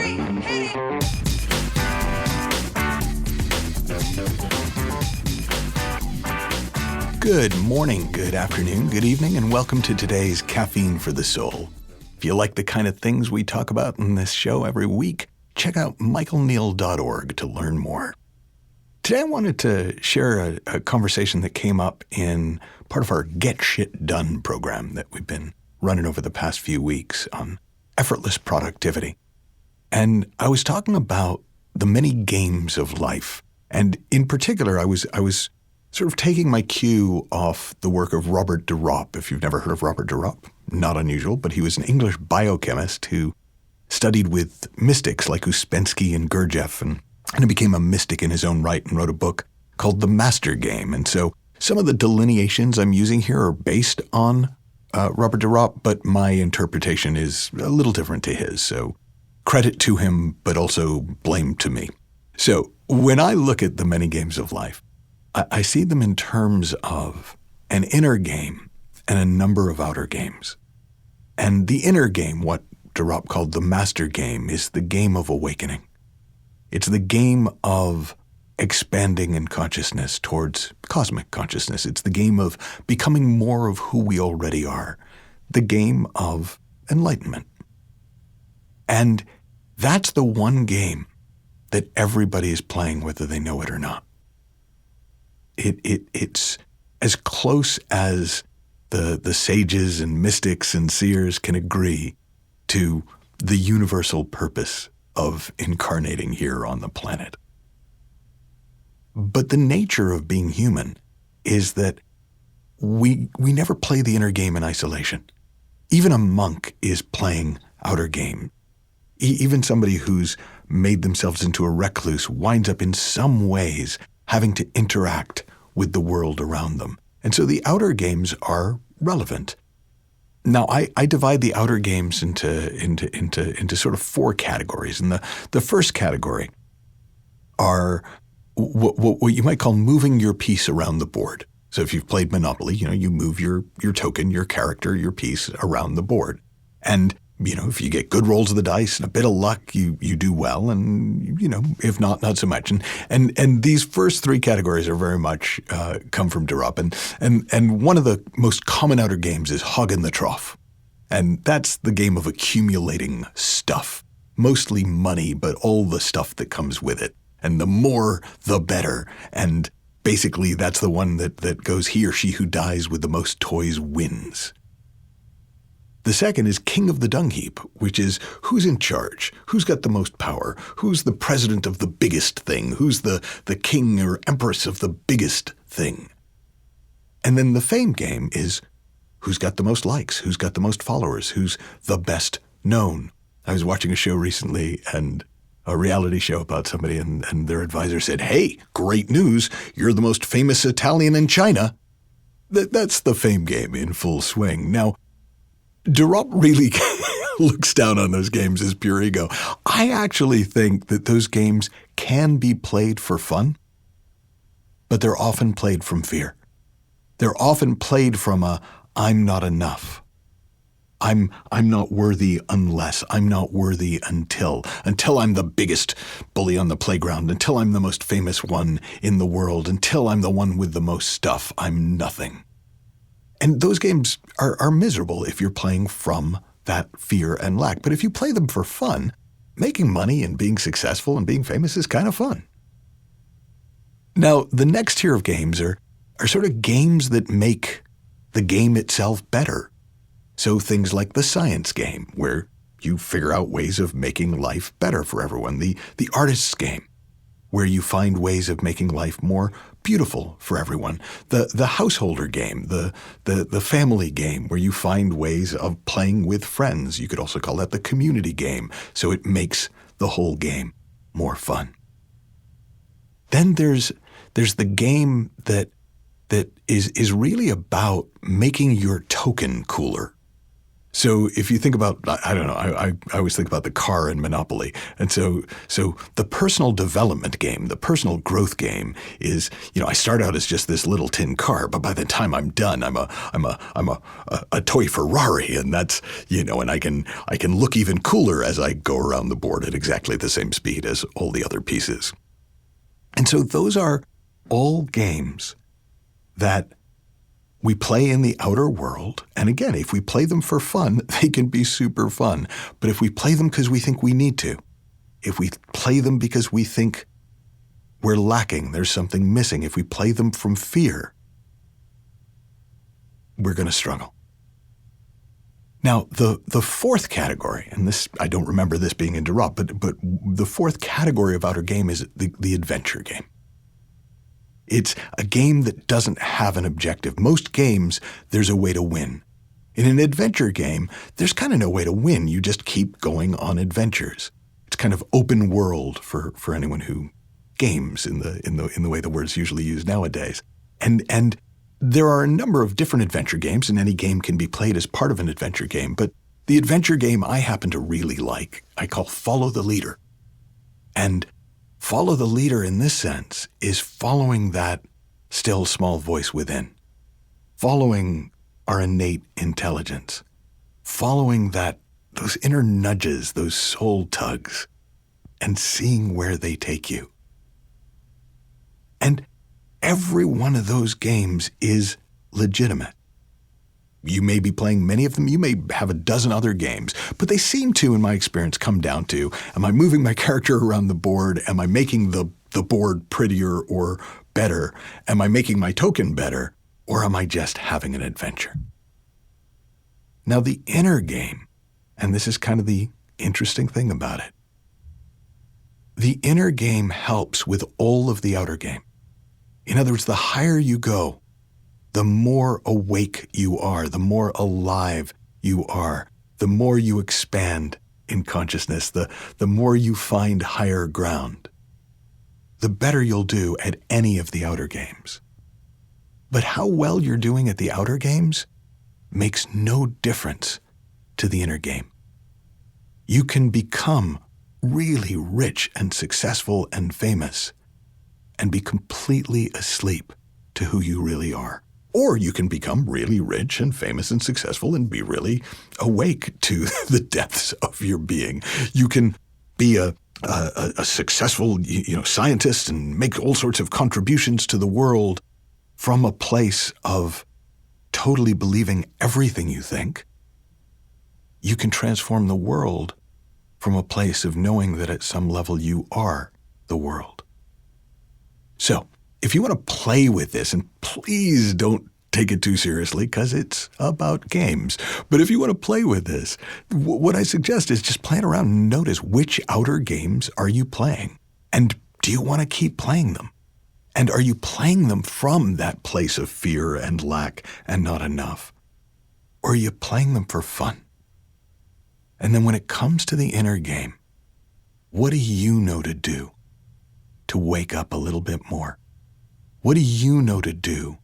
3, hit it! Good morning, good afternoon, good evening, and welcome to today's Caffeine for the Soul. If you like the kind of things we talk about in this show every week, check out michaelneill.org to learn more. Today I wanted to share a conversation that came up in part of our Get Shit Done program that we've been running over the past few weeks on effortless productivity. And I was talking about the many games of life. And in particular, I was sort of taking my cue off the work of Robert de Ropp. If you've never heard of Robert de Ropp, not unusual, but he was an English biochemist who studied with mystics like Ouspensky and Gurdjieff and he became a mystic in his own right and wrote a book called The Master Game. And so some of the delineations I'm using here are based on Robert de Ropp, but my interpretation is a little different to his. So credit to him, but also blame to me. So when I look at the many games of life, I see them in terms of an inner game and a number of outer games. And the inner game, what de Ropp called the master game, is the game of awakening. It's the game of expanding in consciousness towards cosmic consciousness. It's the game of becoming more of who we already are, the game of enlightenment. And that's the one game that everybody is playing whether they know it or not. It's as close as the sages and mystics and seers can agree to the universal purpose of incarnating here on the planet. But the nature of being human is that we never play the inner game in isolation. Even a monk is playing outer game. Even somebody who's made themselves into a recluse winds up in some ways having to interact with the world around them. And so the outer games are relevant. Now, I divide the outer games into sort of four categories. And the first category are what you might call moving your piece around the board. So if you've played Monopoly, you move your token, your character, your piece around the board. And if you get good rolls of the dice and a bit of luck, you do well, and if not so much. And these first three categories are very much come from de Ropp. And one of the most common outer games is hog in the trough, and that's the game of accumulating stuff, mostly money, but all the stuff that comes with it. And the more, the better. And basically, that's the one that goes he or she who dies with the most toys wins. The second is king of the dung heap, which is who's in charge, who's got the most power, who's the president of the biggest thing, who's the king or empress of the biggest thing. And then the fame game is who's got the most likes, who's got the most followers, who's the best known. I was watching a show recently, and a reality show about somebody, and their advisor said, "Hey, great news, you're the most famous Italian in China." That's the fame game in full swing. Now, de Ropp really looks down on those games as pure ego. I actually think that those games can be played for fun, but they're often played from fear. They're often played from I'm not enough. I'm not worthy unless, I'm not worthy until I'm the biggest bully on the playground, until I'm the most famous one in the world, until I'm the one with the most stuff, I'm nothing. And those games are miserable if you're playing from that fear and lack. But if you play them for fun, making money and being successful and being famous is kind of fun. Now, the next tier of games are sort of games that make the game itself better. So things like the science game, where you figure out ways of making life better for everyone. The artist's game, where you find ways of making life more beautiful for everyone. The householder game, the family game, where you find ways of playing with friends. You could also call that the community game, so it makes the whole game more fun. Then there's the game that is really about making your token cooler. So if you think about, I don't know, I always think about the car in Monopoly. And so the personal development game, the personal growth game is, I start out as just this little tin car, but by the time I'm done, I'm a toy Ferrari, and that's, and I can look even cooler as I go around the board at exactly the same speed as all the other pieces. And so those are all games that we play in the outer world. And again, if we play them for fun, they can be super fun. But if we play them because we think we need to, if we play them because we think we're lacking, there's something missing, if we play them from fear, we're going to struggle. Now, the fourth category, and this, I don't remember this being in Derop, but the fourth category of outer game is the adventure game. It's a game that doesn't have an objective. Most games, there's a way to win. In an adventure game, there's kind of no way to win. You just keep going on adventures. It's kind of open world for anyone who games in the way the word's usually used nowadays. And there are a number of different adventure games, and any game can be played as part of an adventure game. But the adventure game I happen to really like, I call Follow the Leader. And follow the leader in this sense is following that still small voice within, following our innate intelligence, following those inner nudges, those soul tugs, and seeing where they take you. And every one of those games is legitimate. You may be playing many of them. You may have a dozen other games, but they seem to, in my experience, come down to, am I moving my character around the board? Am I making the board prettier or better? Am I making my token better? Or am I just having an adventure? Now, the inner game, and this is kind of the interesting thing about it, the inner game helps with all of the outer game. In other words, the higher you go, the more awake you are, the more alive you are, the more you expand in consciousness, the more you find higher ground, the better you'll do at any of the outer games. But how well you're doing at the outer games makes no difference to the inner game. You can become really rich and successful and famous and be completely asleep to who you really are. Or you can become really rich and famous and successful and be really awake to the depths of your being. You can be a successful scientist and make all sorts of contributions to the world from a place of totally believing everything you think. You can transform the world from a place of knowing that at some level you are the world. So, if you want to play with this, and please don't take it too seriously because it's about games, but if you want to play with this, what I suggest is just playing around and notice which outer games are you playing, and do you want to keep playing them? And are you playing them from that place of fear and lack and not enough? Or are you playing them for fun? And then when it comes to the inner game, what do you know to do to wake up a little bit more? What do you know to do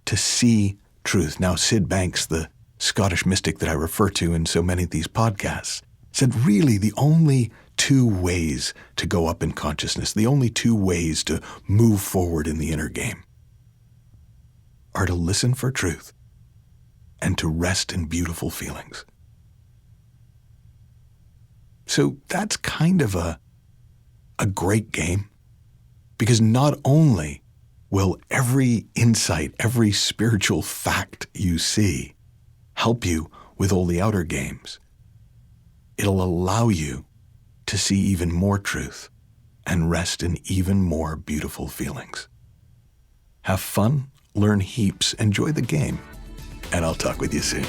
to see truth? Now, Sid Banks, the Scottish mystic that I refer to in so many of these podcasts, said really the only two ways to go up in consciousness, the only two ways to move forward in the inner game, are to listen for truth and to rest in beautiful feelings. So that's kind of a great game, because not only will every insight, every spiritual fact you see help you with all the outer games, it'll allow you to see even more truth and rest in even more beautiful feelings. Have fun, learn heaps, enjoy the game, and I'll talk with you soon.